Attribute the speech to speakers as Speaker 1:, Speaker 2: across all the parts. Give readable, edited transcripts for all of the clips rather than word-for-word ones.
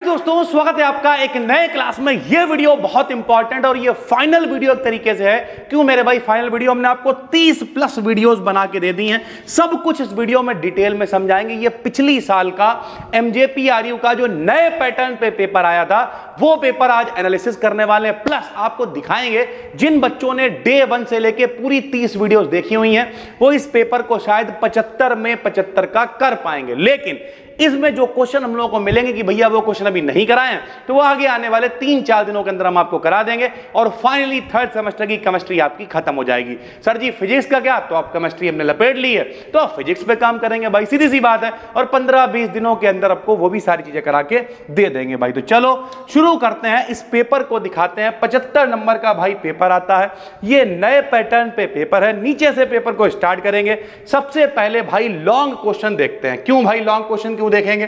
Speaker 1: दोस्तों स्वागत है आपका एक नए क्लास में। ये वीडियो बहुत इंपॉर्टेंट और ये फाइनल वीडियो एक तरीके से है। क्यों मेरे भाई? फाइनल वीडियो हमने आपको 30 प्लस वीडियोस बना के दे दी हैं। सब कुछ इस वीडियो में डिटेल में समझाएंगे। ये पिछली साल का MJPRU का जो नए पैटर्न पे पेपर आया था वो पेपर आज एनालिसिस करने वाले हैं। प्लस आपको दिखाएंगे जिन बच्चों ने डे 1 से लेके पूरी 30 वीडियोस देखी हुई हैं वो इस पेपर को शायद 75 में 75 का कर पाएंगे। लेकिन इसमें जो क्वेश्चन हम लोगों को मिलेंगे कि भैया वो क्वेश्चन अभी नहीं कराए हैं तो वो आगे आने वाले 3-4 दिनों के अंदर हम आपको करा देंगे और फाइनली थर्ड सेमेस्टर की केमिस्ट्री आपकी खत्म हो जाएगी। सर जी फिजिक्स का क्या? तो आप केमिस्ट्री हमने लपेट ली है तो आप फिजिक्स पे काम करेंगे भाई, सीधी सी बात है। और 15-20 दिनों के अंदर आपको वो भी सारी चीजें करा के दे देंगे भाई। तो चलो शुरू करते हैं, इस पेपर को दिखाते हैं। 75 नंबर का भाई पेपर आता है। ये नए पैटर्न पे पेपर है। नीचे से पेपर को स्टार्ट करेंगे। सबसे पहले भाई लॉन्ग क्वेश्चन देखते हैं। क्यों भाई लॉन्ग क्वेश्चन क्यों देखेंगे?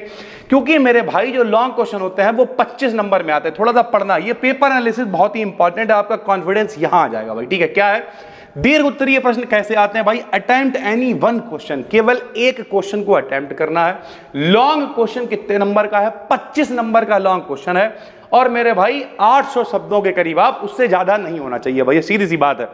Speaker 1: क्योंकि मेरे भाई जो लॉन्ग क्वेश्चन होते हैं वो 25 नंबर में आते हैं। थोड़ा सा पढ़ना, ये पेपर एनालिसिस बहुत ही इंपॉर्टेंट है। आपका कॉन्फिडेंस यहां आ जाएगा भाई। ठीक है, क्या है? दीर्घ उत्तरीय प्रश्न कैसे आते हैं भाई? अटेम्प्ट एनी वन क्वेश्चन, केवल एक क्वेश्चन को अटेम्प्ट करना है। लॉन्ग क्वेश्चन कितने नंबर का है? 25 नंबर का लॉन्ग क्वेश्चन है। और मेरे भाई 800 शब्दों के करीब, आप उससे ज्यादा नहीं होना चाहिए भाई, सीधी सी बात है।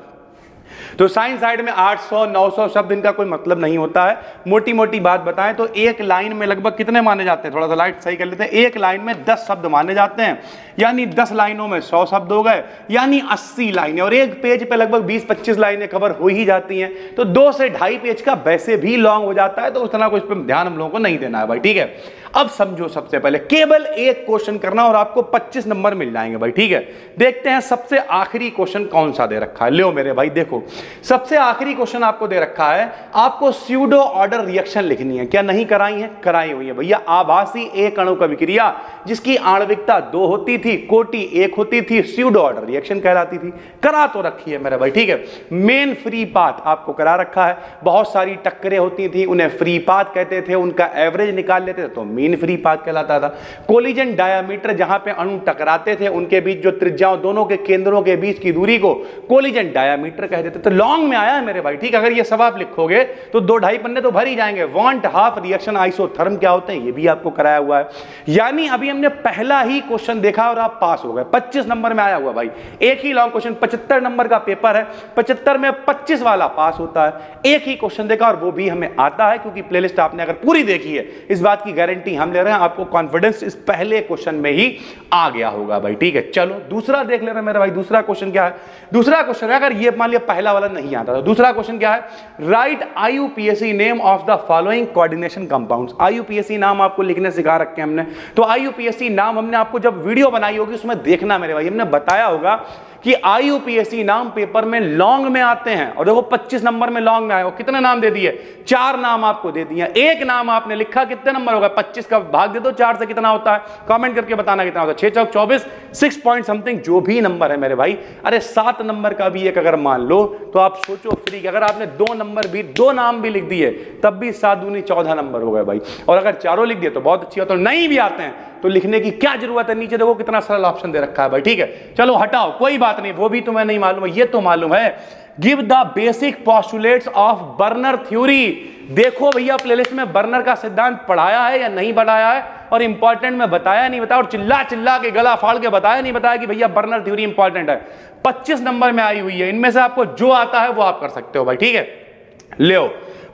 Speaker 1: तो साइंस साइड में 800-900 शब्द इनका कोई मतलब नहीं होता है। मोटी मोटी बात बताएं तो एक लाइन में लगभग कितने माने जाते हैं? थोड़ा सा लाइट सही कर लेते हैं। एक लाइन में 10 शब्द माने जाते हैं, यानी 10 लाइनों में 100 शब्द हो गए, यानी 80 लाइनें। और एक पेज पे लगभग 20-25 लाइनें कवर हो ही जाती हैं। तो 2 से 2.5 पेज का वैसे भी लॉन्ग हो जाता है। तो उतना कुछ पे ध्यान हम लोगों को नहीं देना है भाई। ठीक है, अब समझो, सबसे पहले केवल एक क्वेश्चन करना और आपको 25 नंबर मिल जाएंगे भाई। ठीक है, देखते हैं सबसे आखिरी क्वेश्चन कौन सा दे रखा है। लो मेरे भाई देखो, सबसे आखिरी क्वेश्चन आपको दे रखा है, आपको स्यूडो ऑर्डर रिएक्शन लिखनी है। क्या नहीं कराई है? कराई हुई है भैया। आभासी एक अणु का विक्रिया जिसकी आणविकता 2 होती थी, कोटि 1 होती थी, स्यूडो ऑर्डर रिएक्शन कहलाती थी। करा तो रखी है मेरे भाई। ठीक है, मेन फ्री पाथ आपको करा रखा है। बहुत सारी टक्करें होती थी, उन्हें फ्री पाथ कहते थे। उनका एवरेज निकाल लेते थे तो मीन फ्री पाथ कहलाता था। कोलिजन डायामीटर, जहां पे अणु टकराते थे उनके बीच जो त्रिज्याओं, दोनों के केंद्रों के बीच की दूरी को कोलिजन डायामीटर कह देते थे। तो लॉन्ग में आया है मेरे भाई। ठीक, अगर ये सब आप लिखोगे तो 2-2.5 पन्ने तो भर ही जाएंगे। वांट हाफ रिएक्शन आइसोथर्म क्या होते हैं ये भी आपको कराया हुआ है। यानी अभी हमने पहला ही क्वेश्चन देखा और आप पास हो गए। 25 नंबर में आया हुआ भाई। एक ही लॉन्ग क्वेश्चन, 75 नंबर का पेपर है। 75 में 25 वाला पास होता है। एक ही क्वेश्चन देखा और वो भी हमें आता है, क्योंकि प्लेलिस्ट आपने अगर पूरी देखी है इस बात की गारंटी हम ले रहे हैं। आपको कॉन्फिडेंस इस पहले क्वेश्चन में ही आ गया होगा भाई। ठीक है, चलो दूसरा देख ले रहे हैं मेरे भाई। दूसरा क्वेश्चन क्या है? दूसरा क्वेश्चन है, अगर ये मान लिया पहला वाला नहीं आता तो दूसरा क्वेश्चन क्या है? Right IUPAC name of the following coordination compounds. IUPAC नाम आपको लिखने सिखा रखे हैं हमने। तो IUPAC नाम हमने आपको जब वीडियो बनाई होगी उसमें देखना मेरे भाई। हमने बताया होगा कि IUPAC नाम पेपर में लॉन्ग में आते हैं। और देखो 25 नंबर में लॉन्ग में आए हो, कितने नाम दे दिए? 4 नाम आपको दे दिए। एक नाम आपने लिखा, कितने नंबर होगा? 25 का भाग दे दो 4 से, कितना होता है? कमेंट करके बताना कितना होता है। 6 चौक 24, 6 पॉइंट समथिंग जो भी नंबर है मेरे भाई। अरे 7 नंबर का भी एक अगर मान लो तो आप सोचो फ्री, अगर आपने 2 नंबर भी, 2 नाम भी लिख दिए तब भी 7 दूनी 14 नंबर हो गए भाई। और अगर चारों लिख दिए तो बहुत अच्छी बात। तो नहीं भी आते हैं तो लिखने की क्या जरूरत है? नीचे देखो कितना सरल ऑप्शन दे रखा है भाई। ठीक है, चलो हटाओ, कोई बात नहीं, वो भी तुम्हें नहीं मालूम है, ये तो मालूम है। Give the basic postulates of burner theory. देखो भैया प्लेलिस्ट में बर्नर का सिद्धांत पढ़ाया है या नहीं पढ़ाया है, और इंपॉर्टेंट में बताया नहीं बताया, और चिल्ला चिल्ला के गला फाड़ के बताया नहीं बताया कि भैया बर्नर थ्योरी इंपॉर्टेंट है। 25 नंबर में आई हुई है। इनमें से आपको जो आता है वो आप कर सकते हो भाई। ठीक है, ले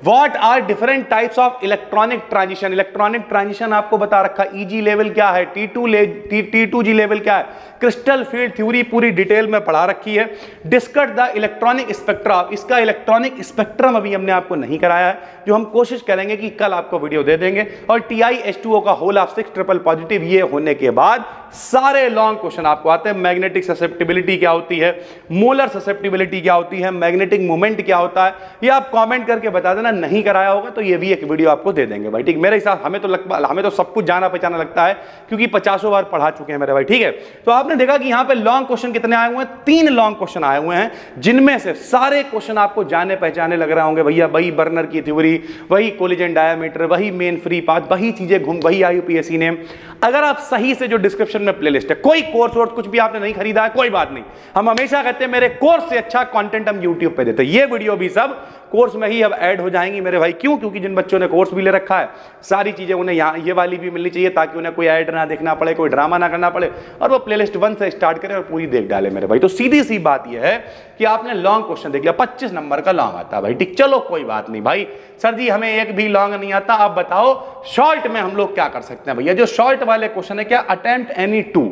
Speaker 1: What are different types of electronic transition? Electronic transition आपको बता रखा। EG लेवल क्या है, T2G लेवल क्या है, क्रिस्टल फील्ड थ्योरी पूरी डिटेल में पढ़ा रखी है। Discuss the electronic spectra. इसका इलेक्ट्रॉनिक स्पेक्ट्रम अभी हमने आपको नहीं कराया है, जो हम कोशिश करेंगे कि कल आपको वीडियो दे देंगे। और TiH2O का होल ऑफ 6 ट्रिपल पॉजिटिव, ये होने के बाद सारे लॉन्ग क्वेश्चन आपको आते हैं। मैग्नेटिक ससेप्टिबिलिटी क्या होती है, मोलर ससेप्टिबिलिटी क्या होती है, मैग्नेटिक मोमेंट क्या होता है, ये आप कमेंट करके बता देना। नहीं कराया होगा तो ये भी एक वीडियो आपको दे देंगे भाई। ठीक, मेरे हिसाब हमें तो सब कुछ जाना पहचाना लगता है, क्योंकि 50 बार पढ़ा चुके हैं मेरे भाई। ठीक है, तो आपने देखा कि यहां पे लॉन्ग क्वेश्चन कितने आए हुए हैं? 3 लॉन्ग क्वेश्चन आए हुए हैं, जिनमें से सारे क्वेश्चन आपको जाने पहचाने लग रहे होंगे भैया। वही बर्नर की थ्योरी, वही कोलिजन डायामीटर, वही मेन फ्री पाथ, वही चीजें घूम, वही IUPAC नेम। अगर आप सही से, जो डिस्क्रिप्शन में प्लेलिस्ट है, कोई कोर्स वोर्स कुछ भी आपने नहीं खरीदा है, कोई बात नहीं, हम हमेशा कहते हैं मेरे कोर्स से अच्छा कंटेंट हम यूट्यूब पे देते हैं। ये वीडियो भी सब कोर्स में ही अब ऐड हो जाएंगी मेरे भाई। क्यों? क्योंकि जिन बच्चों ने कोर्स भी ले रखा है, सारी चीजें उन्हें यहाँ ये वाली भी मिलनी चाहिए, ताकि उन्हें कोई ऐड ना देखना पड़े, कोई ड्रामा ना करना पड़े, और वो प्लेलिस्ट 1 से स्टार्ट करें और पूरी देख डाले मेरे भाई। तो सीधी सी बात यह है कि आपने लॉन्ग क्वेश्चन देख लिया, 25 नंबर का लॉन्ग आता है भाई, ठीक, चलो कोई बात नहीं भाई। सर जी हमें एक भी लॉन्ग नहीं आता, आप बताओ शॉर्ट में हम लोग क्या कर सकते हैं भैया। जो शॉर्ट वाले क्वेश्चन है, क्या अटेम्प्ट एनी 2,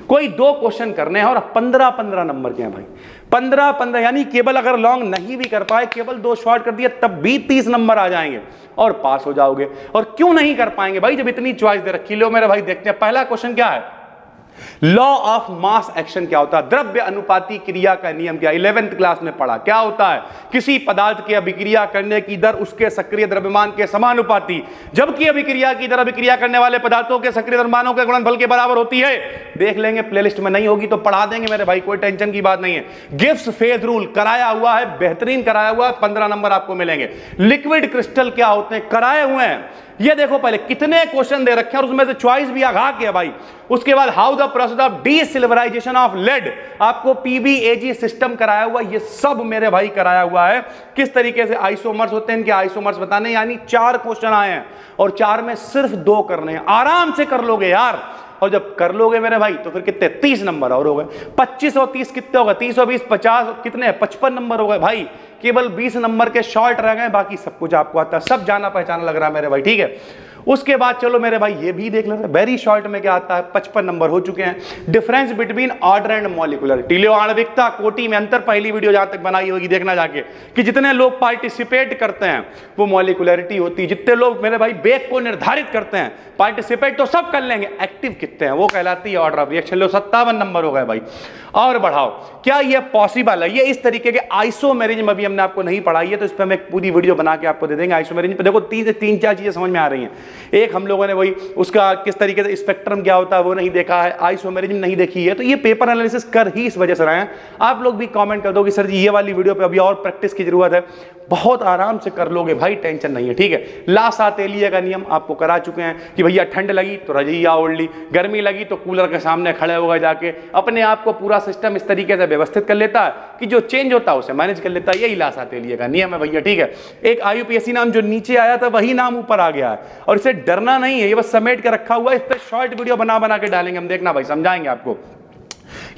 Speaker 1: कोई 2 क्वेश्चन करने हैं और 15-15 नंबर के हैं भाई, 15-15, यानी केवल अगर लॉन्ग नहीं भी कर पाए, केवल 2 शॉर्ट कर दिया, तब भी 30 नंबर आ जाएंगे और पास हो जाओगे। और क्यों नहीं कर पाएंगे भाई, जब इतनी चॉइस दे रखी। लो मेरे भाई देखते हैं, पहला क्वेश्चन क्या है, लॉ ऑफ मास एक्शन क्या होता है, द्रव्य अनुपाती क्रिया का नियम क्या, 11th क्लास में पढ़ा। क्या होता है, किसी पदार्थ की अभिक्रिया करने की दर उसके सक्रिय द्रव्यमान के समानुपाती, जबकि अभिक्रिया की दर अभिक्रिया करने वाले पदार्थों के सक्रिय द्रव्यमानों के गुणनफल के बराबर होती है। देख लेंगे, प्लेलिस्ट में नहीं होगी तो पढ़ा देंगे मेरे भाई, कोई टेंशन की बात नहीं है। गिब्स फेज रूल कराया हुआ है, बेहतरीन कराया हुआ है, 15 नंबर आपको मिलेंगे। लिक्विड क्रिस्टल क्या होते हैं, कराए हुए हैं। ये देखो पहले कितने क्वेश्चन दे रखे हैं और उसमें से चॉइस भी आगा किया भाई। उसके बाद how the process of desilverisation of lead, आपको पीबीएजी सिस्टम कराया हुआ, ये सब मेरे भाई कराया हुआ है। किस तरीके से आइसोमर्स होते हैं, इनके आइसोमर्स बताने, यानी 4 क्वेश्चन आए हैं और 4 में सिर्फ 2 करने हैं। आराम से कर लोगे यार, और जब कर लोगे मेरे भाई तो फिर कितने, 30 नंबर और हो गए। 25 और 30 कितने होगा, 30 और 20 50, कितने, 55 नंबर हो गए भाई। केवल 20 नंबर के शॉर्ट रह गए, बाकी सब कुछ आपको आता है, सब जाना पहचाना लग रहा है मेरे भाई, ठीक है। उसके बाद चलो मेरे भाई ये भी देख लेते हैं, वेरी शॉर्ट में क्या आता है, 55 नंबर हो चुके हैं। Difference between order and molecularity, लियो आणविकता कोटि में अंतर, पहली वीडियो जहां तक बनाई होगी देखना जाके, कि जितने लोग पार्टिसिपेट करते हैं वो मॉलिक्यूलरिटी होती है, जितने लोग मेरे भाई वेग को निर्धारित करते हैं, पार्टिसिपेट तो सब कर लेंगे, एक्टिव कितने हैं वो कहलाती है order of reaction. Low 57 number हो गए भाई, और बढ़ाओ। क्या ये पॉसिबल है, ये इस तरीके के आइसोमेरिज्म अभी हमने आपको नहीं पढ़ाई है, तो इस पर हम एक पूरी वीडियो बना के आपको दे देंगे। आइसोमेरिज्म पे देखो 3-4 चीजें समझ में आ रही हैं। एक हम लोगों ने वही उसका किस तरीके से स्पेक्ट्रम क्या होता है वो नहीं देखा है, आइसोमेरिज्म नहीं देखी है, तो ये पेपर एनालिसिस कर ही इस वजह से रहे हैं। आप लोग भी कमेंट कर दो कि सर जी ये वाली वीडियो पे अभी और प्रैक्टिस की जरूरत है, बहुत आराम से कर लोगे भाई, टेंशन नहीं है, ठीक है। ला सातेलिया का नियम आपको करा चुके हैं कि भैया ठंड लगी तो रजैया ओढ़ ली, गर्मी लगी तो कूलर के सामने खड़े हो गए जाके, अपने आप को पूरा सिस्टम इस तरीके से व्यवस्थित कर लेता है कि जो चेंज होता है उसे मैनेज कर लेता है। यही ला सातेलिया का नियम है भैया, ठीक है। एक IUPAC नाम जो नीचे आया था वही नाम ऊपर आ गया है, और इसे डरना नहीं है, ये बस समेट के रखा हुआ है। इस पर शॉर्ट वीडियो बना के डालेंगे हम, देखना भाई, समझाएंगे आपको।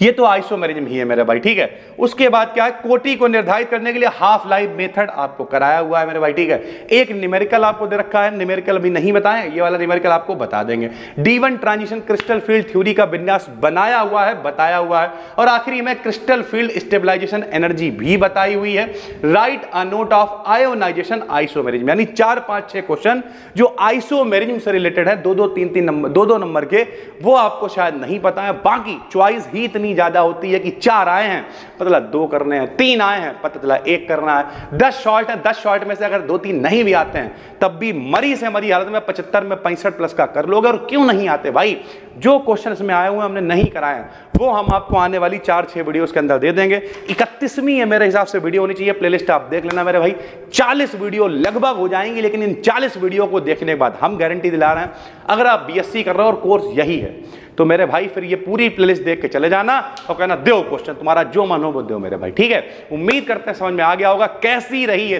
Speaker 1: ये तो आइसोमेरिज्म ही है मेरे भाई, ठीक है। उसके बाद क्या है, कोटि को निर्धारित करने के लिए हाफ लाइफ मेथड आपको कराया हुआ है मेरे भाई, ठीक है। एक न्यूमेरिकल आपको दे रखा है, न्यूमेरिकल अभी नहीं बताएं, ये वाला न्यूमेरिकल आपको बता देंगे। D1 transition crystal field theory का विन्यास बनाया हुआ है, बताया हुआ है। और आखिरी में क्रिस्टल फील्ड स्टेबलाइजेशन एनर्जी भी बताई हुई है। Right a note of ionisation isomerism, यानी 4, 5, 6 क्वेश्चन जो आइसोमेरिज्म से रिलेटेड है, 2-2, 3-3 नंबर, 2-2 नंबर के, वो आपको शायद नहीं पता है। बाकी चॉइस ही इतनी ज्यादा होती है कि 4 आए हैं पता चला 2 करने हैं, 3 आए हैं पता चला 1 करना है, 10 शॉर्ट है, 10 शॉर्ट में से अगर 2-3 नहीं भी आते हैं तब भी मरी से मरी हालत में 75 में 65 प्लस का कर लोगे। और क्यों नहीं आते भाई, जो क्वेश्चन इसमें आए हुए हैं हमने नहीं कराए हैं, वो हम आपको आने वाली 4-6 वीडियोस के अंदर दे देंगे। 31वीं है मेरे हिसाब से वीडियो होनी चाहिए, प्लेलिस्ट आप देख लेना मेरे भाई। 40 वीडियो लगभग हो जाएंगी, लेकिन इन 40 वीडियो को देखने के बाद हम गारंटी दिला रहे हैं, अगर आप BSc कर रहे हो और कोर्स यही है तो मेरे भाई फिर ये पूरी प्लेलिस्ट देख के चले जाना और कहना दो क्वेश्चन, तुम्हारा जो मन हो वो दो मेरे भाई, ठीक है। उम्मीद करते हैं समझ में आ गया होगा कैसी रही है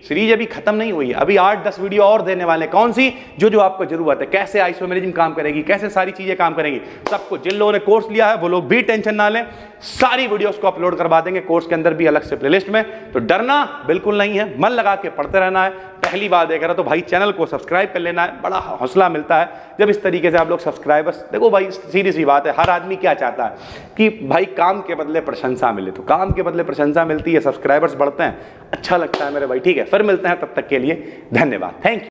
Speaker 1: सीरीज अभी खत्म नहीं हुई है, अभी 8-10 वीडियो और देने वाले। कौन सी, जो आपको जरूरत है, कैसे आइसोमेरिज्म काम करेगी, कैसे सारी चीजें काम करेंगी, सबको जिन लोगों ने कोर्स लिया है वो लोग भी टेंशन ना लें, सारी वीडियोस को अपलोड करवा देंगे कोर्स के अंदर भी अलग से प्लेलिस्ट में। तो डरना बिल्कुल नहीं है, मन लगा के पढ़ते रहना है। पहली बार देख रहा तो भाई चैनल को सब्सक्राइब कर लेना है, बड़ा हौसला मिलता है जब इस तरीके से आप लोग सब्सक्राइबर्स। देखो भाई सीधी सी बात है, हर आदमी क्या चाहता है कि भाई काम के बदले प्रशंसा मिले, तो काम के बदले प्रशंसा मिलती है, सब्सक्राइबर्स बढ़ते हैं, अच्छा लगता है मेरे भाई, ठीक है। फिर मिलते हैं, तब तक के लिए धन्यवाद, थैंक यू।